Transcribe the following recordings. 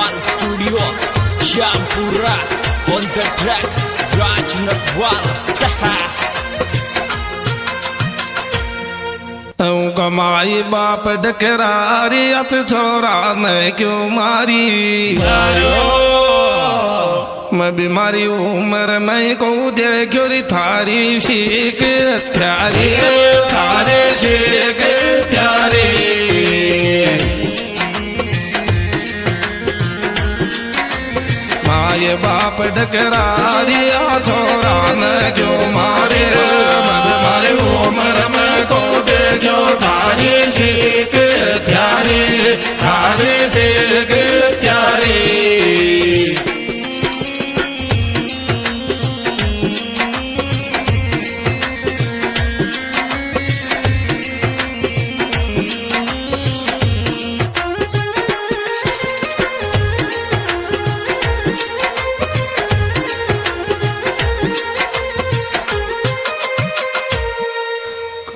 One Studio, Shampura, on the track, Raj Natwal, Saha. कमाई बाप डकरारी अथ छोरा ने क्यों मारी मैं बीमारी उम्र में को देखो री थारी शीख हत्यारी थारे शीख हत्यारी माए बाप डकरारी छोरा ने क्यों मारे मैं बीमारी उम्र में को देखो थारी शीख हत्यारी थारे शीख हत्यारी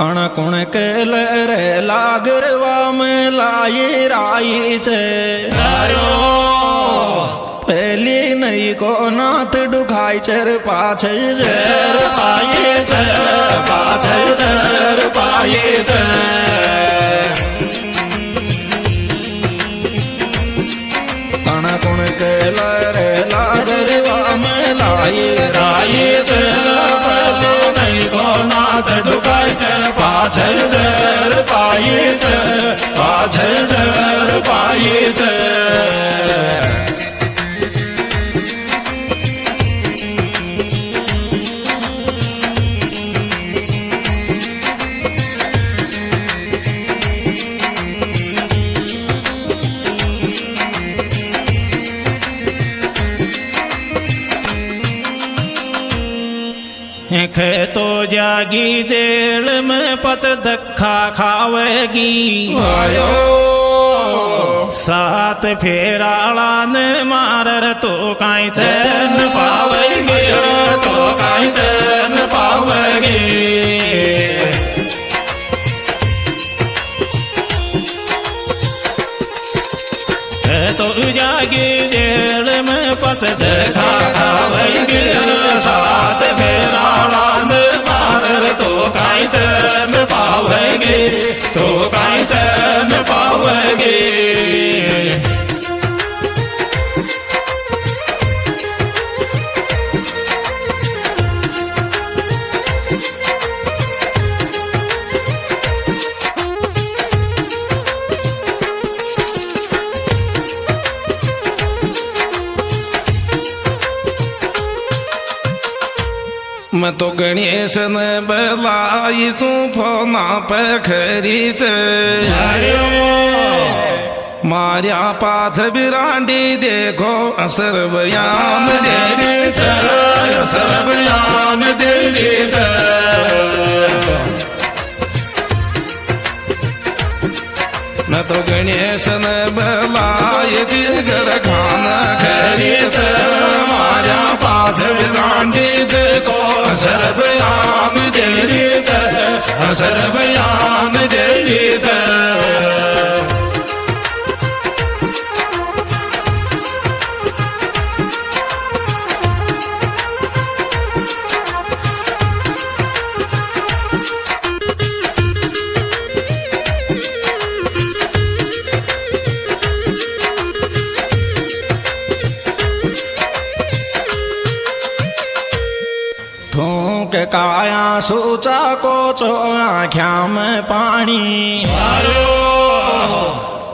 कण कुण के लरे लागरवा में लाई राई छे पहली नई को नाथ दुखाई चर पाछे जर पाए चर पाछे जर पाए चर कण कुण के लरे लागरवा में लाई राई छे नई को नाथ दुखाई चर पाछे जर पाए चर पाछे जर पाए चर खे तो जागी जेल में पच धक्का खावेगी सात फेराला ने मार तो काई चैन पावेगी तो काई चैन पावेगी तो जागी जेल में पस धक्का खावेगी सात फेराला ने मार तो काई चैन पावेगी तो काई चैन पावेगी मैं तो गणेश ने बलाई चू फोना पे खरी मारिया पाथ बिरांडी देखो असर बयान देने असर बयान देने मैं तो गणेश ने बलाई जिगर खाना खरी मारिया पाथ बिरांडी देखो असर बयान देरी असर बयान देरी के काया सोचा को चो आख्या में पानी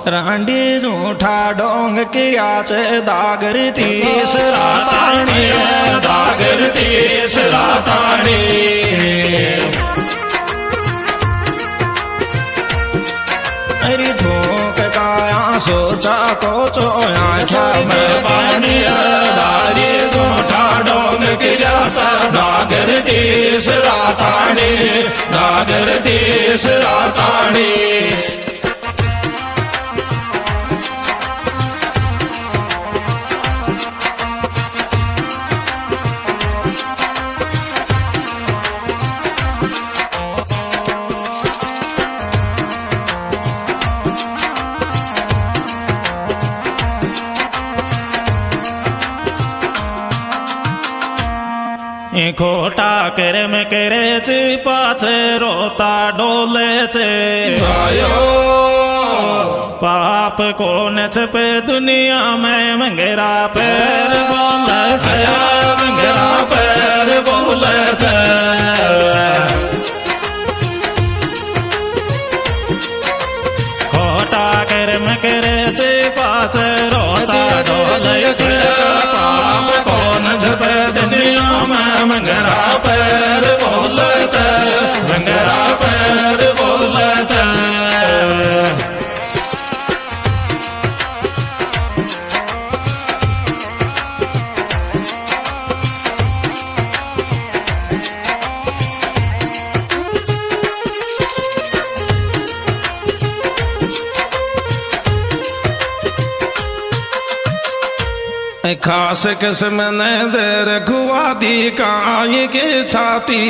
रांडी जूठा डोंग किया चे दागर तीसरा ताणी दागर तीसरा ताणी अरे धोक काया सोचा को चो आख्या में पानी दारी जूठा डोंग किया दागर देश राताड़ी दागर देश राताड़ी खोटा करे में करे चे पाछे रोता डोले चे आयो पाप कौन छपे दुनिया में मंगेरा पैर बोले चे मंगेरा पैर बोले छे खोटा करे में करे चे पाछे रोता डोले चे पाप कौन छपे दुनिया में मंगेरा पैर बोले छे मंगेरा पैर बोले छे खास किस्म ने दे रखुआ दी काय के छाती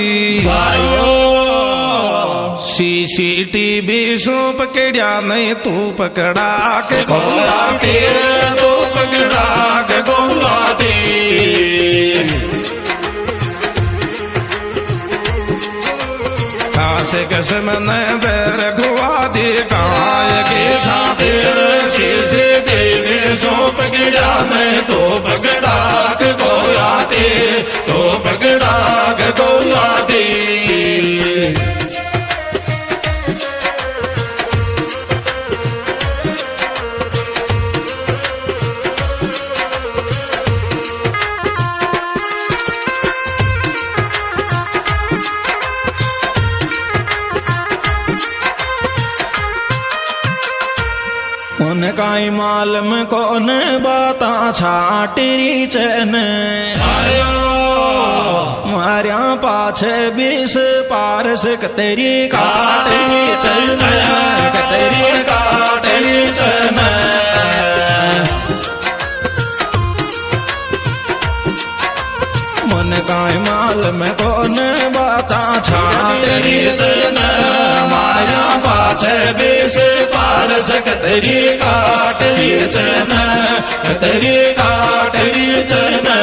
CCTV सो पकड़िया नहीं तू पकड़ा के गोला दे तू पकड़ा के गोला दे खास किस्म ने दे रखुआ दी काय के छाती CCTV सो पकड़ा नहीं तो पकड़ा के गोला दे तो पकड़ा के गोला दे उनका ही मालूम कौन बाता छाटरी चैन मारिया पाछे 20 पारस तेरी काटरी चैन तेरी काटरी चैन मन का ही मालूम कौन बाता छाटरी चैन मारिया पाछे 20 पारस तेरी काटरी चैन तेरी काटरी चैन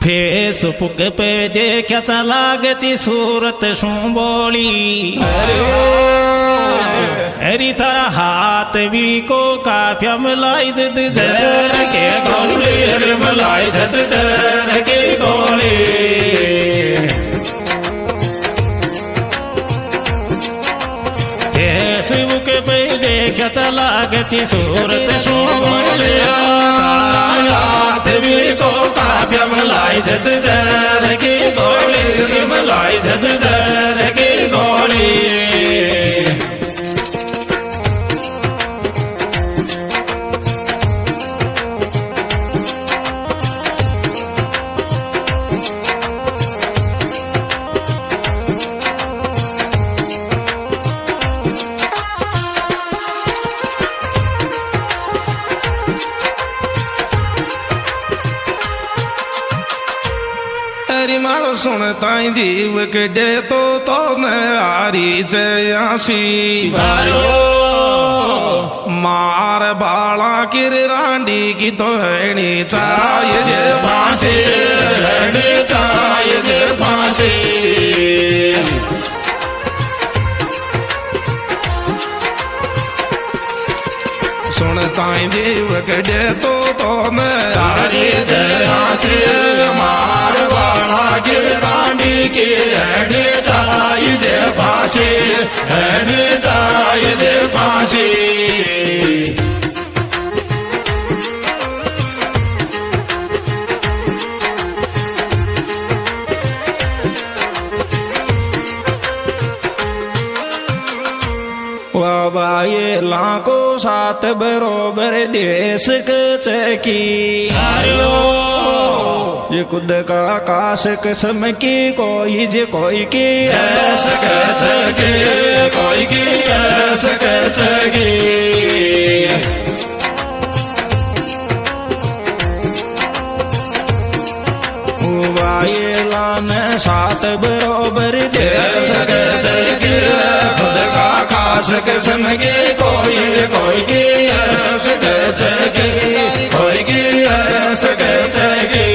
फेसबुक पे देखा चला गची सूरत शू बोली हरी तरह हाथ भी को काफिया मलाई जद जर के गोली मलाई जद जर के गोली फेसबुक पे देखा चला गची सूरत शू बोली हाथ भी को काफिया मलाई जद जर की गोली मलाई जद जर की गोली मारो सुनता जीव के तो न आरी जयासी मार बाला किर रांडी की तो हैनी चाहिए फांसी चाहिए फांसी सुनता जीव के तो न आरी जयासी मार बाला किर रांडी की हैनी चाहिए फांसी हैनी चाहिए फांसी वाबाये लाको सात बरोबर देश की ये खुद का आकाश कसम की कोई जे कोई की ऐसा कहते कोई की ऐसा कहते पायला न साथ बरोबर दे सके जगे खुद का खास किस्म के कोई की सके जगे कोई की सके जगे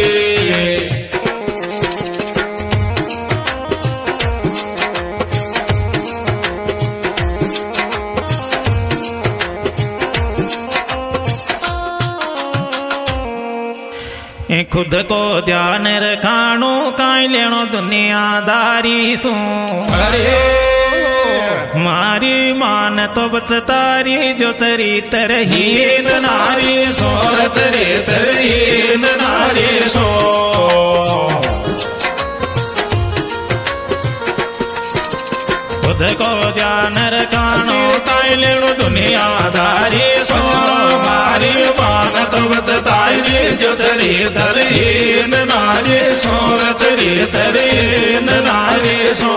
खुद को ध्यान रखाणो काई लेनो दुनियादारी सू मारी मान तो बच तारी जो चरित्र हीन नारी सो चरित्र हीन नारी सो खुद को ध्यान रखाणो काई लेनो दुनियादारी सो मारी मान तो बच तारी जो चरित्र हीन नारी सो चरित्र हीन नारी सो